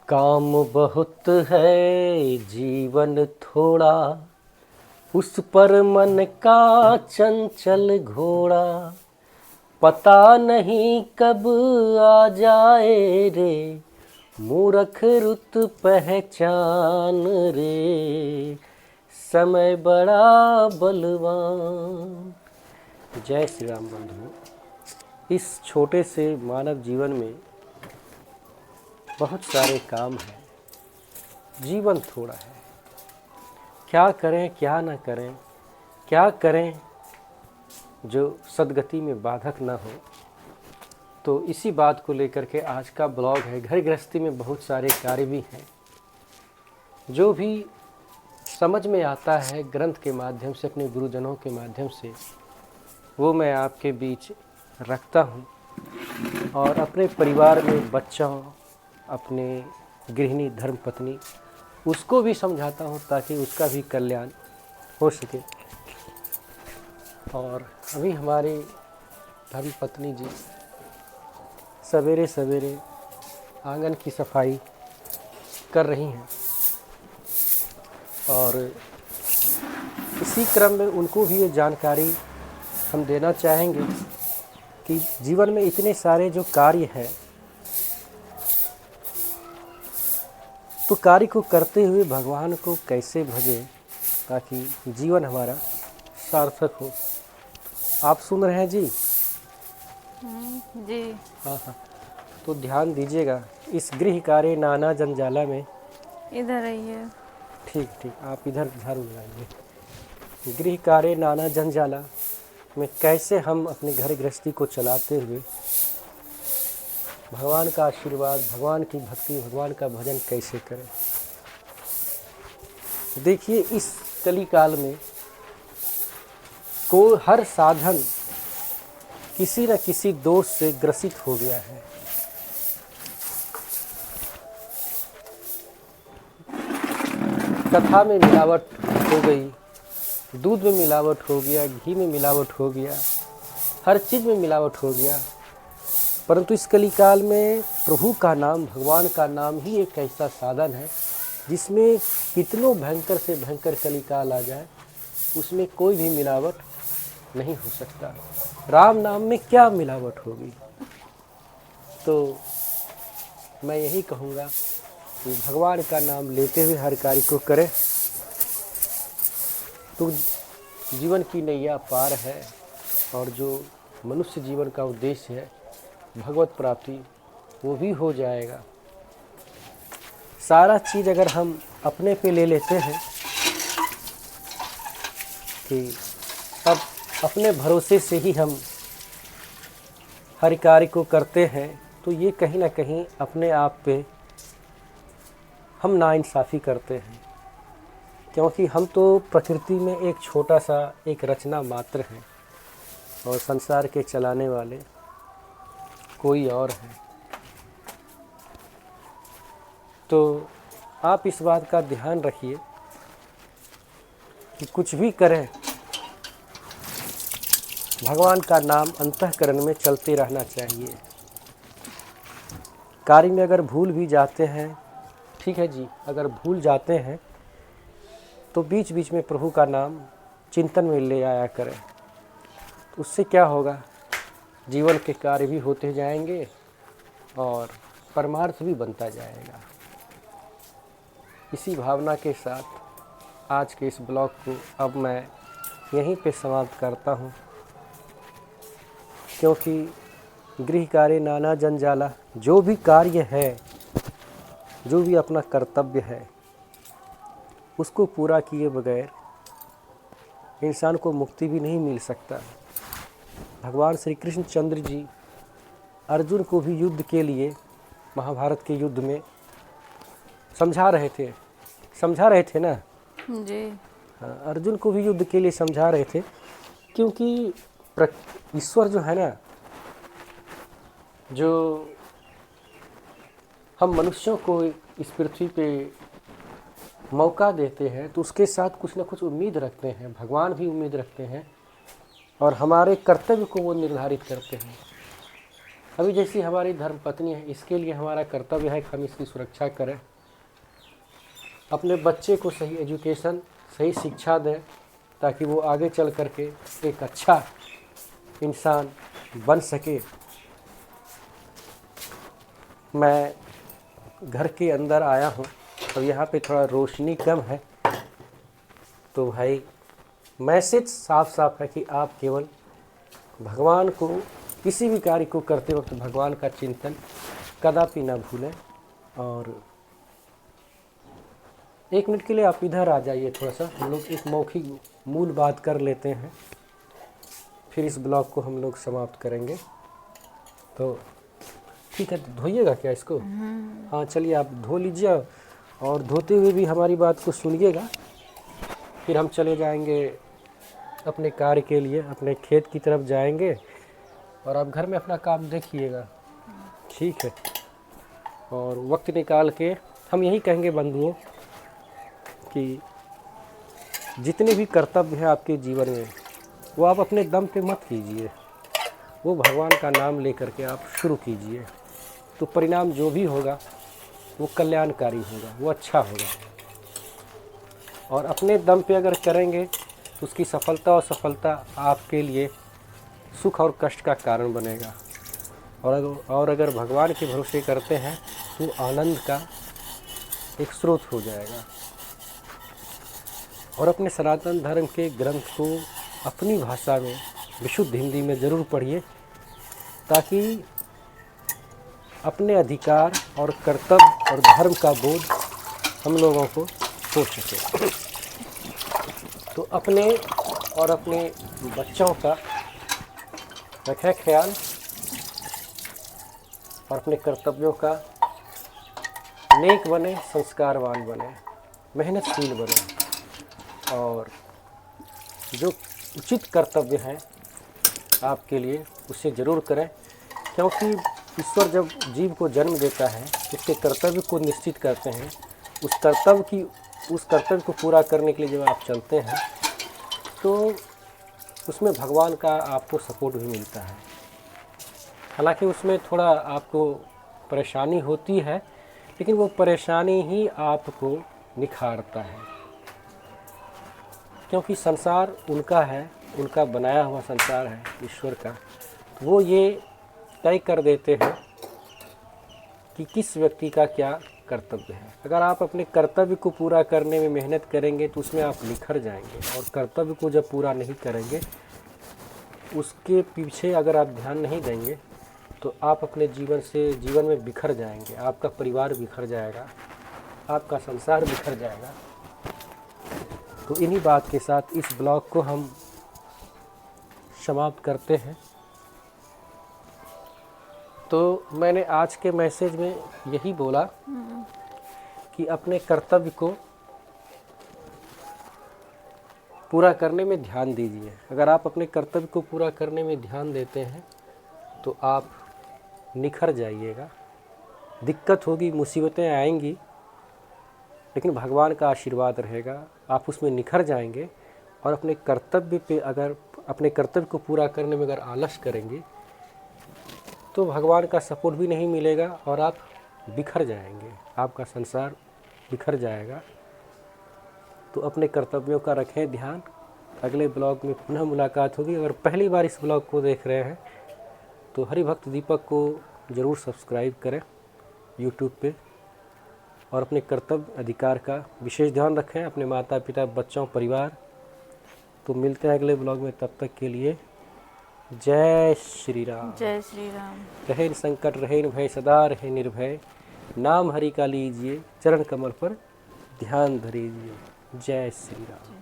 काम बहुत है जीवन थोड़ा, उस पर मन का चंचल घोड़ा, पता नहीं कब आ जाए रे, मूर्ख रुत पहचान रे, समय बड़ा बलवान। जय श्री राम बंधु। इस छोटे से मानव जीवन में बहुत सारे काम हैं, जीवन थोड़ा है। क्या करें क्या ना करें, क्या करें जो सद्गति में बाधक ना हो। तो इसी बात को लेकर के आज का ब्लॉग है। घर गृहस्थी में बहुत सारे कार्य भी हैं जो भी समझ में आता है ग्रंथ के माध्यम से, अपने गुरुजनों के माध्यम से, वो मैं आपके बीच रखता हूँ। और अपने परिवार में बच्चों, अपने गृहिणी धर्मपत्नी, उसको भी समझाता हूँ ताकि उसका भी कल्याण हो सके। और अभी हमारी धर्मपत्नी जी सवेरे सवेरे आंगन की सफाई कर रही हैं और इसी क्रम में उनको भी ये जानकारी हम देना चाहेंगे कि जीवन में इतने सारे जो कार्य हैं, तो कार्य को करते हुए भगवान को कैसे भजें ताकि जीवन हमारा सार्थक हो। आप सुन रहे हैं जी? जी हाँ हाँ, तो ध्यान दीजिएगा। इस गृह कार्य नाना जंजाला में इधर आइए। ठीक ठीक, आप इधर झाड़ू लगाइए। गृह कार्य नाना जंजाला में कैसे हम अपने घर गृहस्थी को चलाते हुए भगवान का आशीर्वाद, भगवान की भक्ति, भगवान का भजन कैसे करें। देखिए, इस कली काल में को हर साधन किसी न किसी दोष से ग्रसित हो गया है। कथा में मिलावट हो गई, दूध में मिलावट हो गया, घी में मिलावट हो गया, हर चीज़ में मिलावट हो गया। परंतु इस कलिकाल में प्रभु का नाम, भगवान का नाम ही एक ऐसा साधन है जिसमें कितनों भयंकर से भयंकर कलिकाल आ जाए, उसमें कोई भी मिलावट नहीं हो सकता। राम नाम में क्या मिलावट होगी। तो मैं यही कहूँगा कि भगवान का नाम लेते हुए हर कार्य को करें तो जीवन की नैया पार है। और जो मनुष्य जीवन का उद्देश्य है भगवत प्राप्ति, वो भी हो जाएगा। सारा चीज़ अगर हम अपने पे ले लेते हैं कि अब अपने भरोसे से ही हम हर कार्य को करते हैं, तो ये कहीं ना कहीं अपने आप पे हम नाइंसाफ़ी करते हैं। क्योंकि हम तो प्रकृति में एक छोटा सा एक रचना मात्र हैं और संसार के चलाने वाले कोई और हैं। तो आप इस बात का ध्यान रखिए कि कुछ भी करें, भगवान का नाम अंतःकरण में चलते रहना चाहिए। कार्य में अगर भूल भी जाते हैं, ठीक है जी, अगर भूल जाते हैं तो बीच बीच में प्रभु का नाम चिंतन में ले आया करें। तो उससे क्या होगा, जीवन के कार्य भी होते जाएंगे और परमार्थ भी बनता जाएगा। इसी भावना के साथ आज के इस ब्लॉग को अब मैं यहीं पे समाप्त करता हूँ, क्योंकि गृह कार्य नाना जंजाला, जो भी कार्य है, जो भी अपना कर्तव्य है, उसको पूरा किए बगैर इंसान को मुक्ति भी नहीं मिल सकता। भगवान श्री कृष्ण चंद्र जी अर्जुन को भी युद्ध के लिए, महाभारत के युद्ध में समझा रहे थे ना जी हाँ, अर्जुन को भी युद्ध के लिए समझा रहे थे। क्योंकि ईश्वर जो है ना, जो हम मनुष्यों को इस पृथ्वी पे मौका देते हैं तो उसके साथ कुछ ना कुछ उम्मीद रखते हैं। भगवान भी उम्मीद रखते हैं और हमारे कर्तव्य को वो निर्धारित करते हैं। अभी जैसी हमारी धर्मपत्नी है, इसके लिए हमारा कर्तव्य है कि हम इसकी सुरक्षा करें, अपने बच्चे को सही एजुकेशन, सही शिक्षा दें, ताकि वो आगे चल कर के एक अच्छा इंसान बन सके। मैं घर के अंदर आया हूँ, अब यहाँ पे थोड़ा रोशनी कम है, तो भाई मैसेज साफ साफ है कि आप केवल भगवान को, किसी भी कार्य को करते वक्त भगवान का चिंतन कदापि ना भूलें। और 1 मिनट के लिए आप इधर आ जाइए, थोड़ा सा हम लोग एक मौखिक मूल बात कर लेते हैं, फिर इस ब्लॉग को हम लोग समाप्त करेंगे। तो ठीक है, धोइएगा क्या इसको? हाँ चलिए, आप धो लीजिए और धोते हुए भी हमारी बात को सुनिएगा। फिर हम चले जाएंगे अपने कार्य के लिए, अपने खेत की तरफ जाएंगे, और आप घर में अपना काम देखिएगा, ठीक है? और वक्त निकाल के हम यही कहेंगे बंधुओं कि जितने भी कर्तव्य हैं आपके जीवन में, वो आप अपने दम पे मत कीजिए, वो भगवान का नाम लेकर के आप शुरू कीजिए, तो परिणाम जो भी होगा वो कल्याणकारी होगा, वो अच्छा होगा। और अपने दम पे अगर करेंगे तो उसकी सफलता आपके लिए सुख और कष्ट का कारण बनेगा। और अगर भगवान के भरोसे करते हैं तो आनंद का एक स्रोत हो जाएगा। और अपने सनातन धर्म के ग्रंथ को अपनी भाषा में, विशुद्ध हिंदी में ज़रूर पढ़िए, ताकि अपने अधिकार और कर्तव्य और धर्म का बोध हम लोगों को हो सके। तो अपने और अपने बच्चों का रखें ख्याल, और अपने कर्तव्यों का नेक बने, संस्कारवान बने, मेहनतशील बने, और जो उचित कर्तव्य हैं आपके लिए उसे ज़रूर करें। क्योंकि ईश्वर जब जीव को जन्म देता है, उसके कर्तव्य को निश्चित करते हैं, उस कर्तव्य को पूरा करने के लिए जब आप चलते हैं तो उसमें भगवान का आपको सपोर्ट भी मिलता है। हालांकि उसमें थोड़ा आपको परेशानी होती है, लेकिन वो परेशानी ही आपको निखारता है, क्योंकि संसार उनका है, उनका बनाया हुआ संसार है ईश्वर का। वो ये तय कर देते हैं कि किस व्यक्ति का क्या कर्तव्य है। अगर आप अपने कर्तव्य को पूरा करने में मेहनत करेंगे तो उसमें आप निखर जाएंगे, और कर्तव्य को जब पूरा नहीं करेंगे, उसके पीछे अगर आप ध्यान नहीं देंगे, तो आप अपने जीवन में बिखर जाएंगे, आपका परिवार बिखर जाएगा, आपका संसार बिखर जाएगा। तो इन्हीं बात के साथ इस ब्लॉग को हम समाप्त करते हैं। तो मैंने आज के मैसेज में यही बोला कि अपने कर्तव्य को पूरा करने में ध्यान दीजिए। अगर आप अपने कर्तव्य को पूरा करने में ध्यान देते हैं तो आप निखर जाइएगा। दिक्कत होगी, मुसीबतें आएंगी, लेकिन भगवान का आशीर्वाद रहेगा, आप उसमें निखर जाएंगे। और अपने कर्तव्य को पूरा करने में अगर आलस करेंगे तो भगवान का सपोर्ट भी नहीं मिलेगा और आप बिखर जाएंगे, आपका संसार बिखर जाएगा। तो अपने कर्तव्यों का रखें ध्यान। अगले ब्लॉग में पुनः मुलाकात होगी। अगर पहली बार इस ब्लॉग को देख रहे हैं तो हरिभक्त दीपक को ज़रूर सब्सक्राइब करें यूट्यूब पे, और अपने कर्तव्य अधिकार का विशेष ध्यान रखें, अपने माता पिता, बच्चों, परिवार। तो मिलते हैं अगले ब्लॉग में, तब तक के लिए जय श्री राम। जय श्री राम। रहे न संकट, रहे न भय, सदा रहे निर्भय, नाम हरि का लीजिए, चरण कमल पर ध्यान धरीजिए। जय श्री राम।